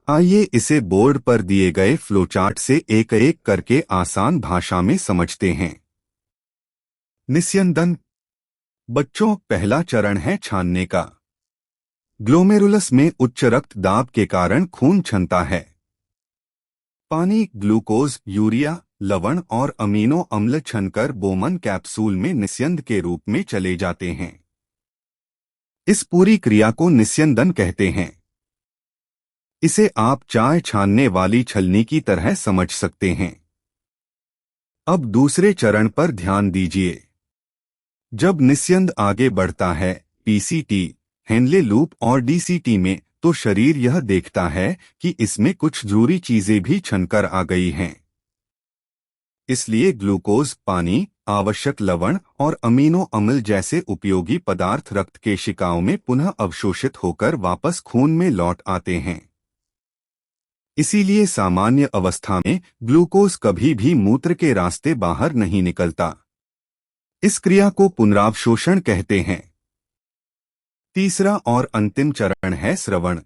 आइए इसे बोर्ड पर दिए गए फ्लोचार्ट से एक एक करके आसान भाषा में समझते हैं। निस्यंदन। बच्चों, पहला चरण है छानने का। ग्लोमेरुलस में उच्च रक्त दाब के कारण खून छनता है। पानी, ग्लूकोज, यूरिया, लवण और अमीनो अम्ल छनकर बोमन कैप्सूल में निस्यंद के रूप में चले जाते हैं। इस पूरी क्रिया को निस्यंदन कहते हैं। इसे आप चाय छानने वाली छलनी की तरह समझ सकते हैं। अब दूसरे चरण पर ध्यान दीजिए। जब निस्यंद आगे बढ़ता है, पीसीटी, हेनले लूप और डीसीटी में, तो शरीर यह देखता है कि इसमें कुछ जरूरी चीजें भी छनकर आ गई हैं। इसलिए ग्लूकोज, पानी, आवश्यक लवण और अमीनो अम्ल जैसे उपयोगी पदार्थ रक्त केशिकाओं में पुनः अवशोषित होकर वापस खून में लौट आते हैं। इसीलिए सामान्य अवस्था में ग्लूकोज कभी भी मूत्र के रास्ते बाहर नहीं निकलता। इस क्रिया को पुनरावशोषण कहते हैं। तीसरा और अंतिम चरण है स्रवण।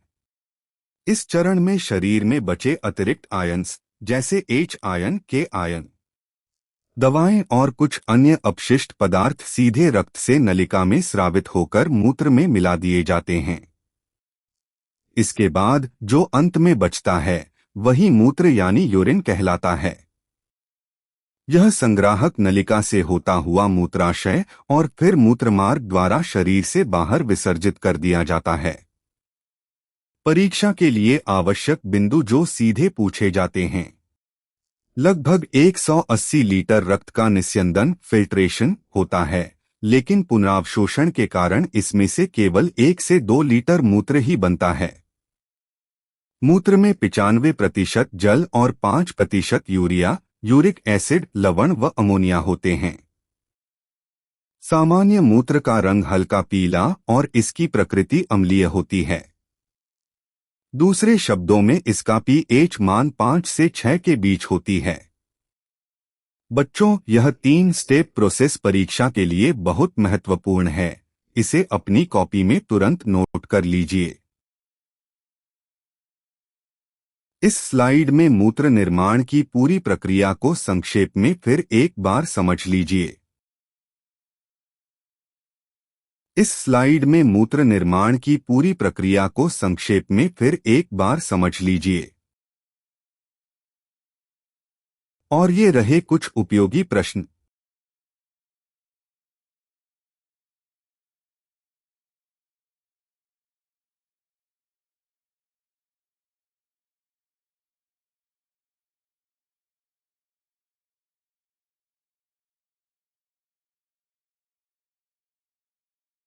इस चरण में शरीर में बचे अतिरिक्त आयन्स, जैसे H आयन, K आयन, दवाएं और कुछ अन्य अपशिष्ट पदार्थ सीधे रक्त से नलिका में स्रावित होकर मूत्र में मिला दिए जाते हैं। इसके बाद जो अंत में बचता है, वही मूत्र यानी यूरिन कहलाता है। यह संग्राहक नलिका से होता हुआ मूत्राशय और फिर मूत्रमार्ग द्वारा शरीर से बाहर विसर्जित कर दिया जाता है। परीक्षा के लिए आवश्यक बिंदु जो सीधे पूछे जाते हैं। लगभग 180 लीटर रक्त का निस्यंदन, फिल्ट्रेशन, होता है, लेकिन पुनरावशोषण के कारण इसमें से केवल 1 से 2 लीटर मूत्र ही बनता है। मूत्र में 95% जल और 5% यूरिया, यूरिक एसिड, लवण व अमोनिया होते हैं। सामान्य मूत्र का रंग हल्का पीला और इसकी प्रकृति अम्लीय होती है। दूसरे शब्दों में इसका पीएच मान 5 से 6 के बीच होती है। बच्चों, यह 3 स्टेप प्रोसेस परीक्षा के लिए बहुत महत्वपूर्ण है। इसे अपनी कॉपी में तुरंत नोट कर लीजिए। इस स्लाइड में मूत्र निर्माण की पूरी प्रक्रिया को संक्षेप में फिर एक बार समझ लीजिए। इस स्लाइड में मूत्र निर्माण की पूरी प्रक्रिया को संक्षेप में फिर एक बार समझ लीजिए। और ये रहे कुछ उपयोगी प्रश्न।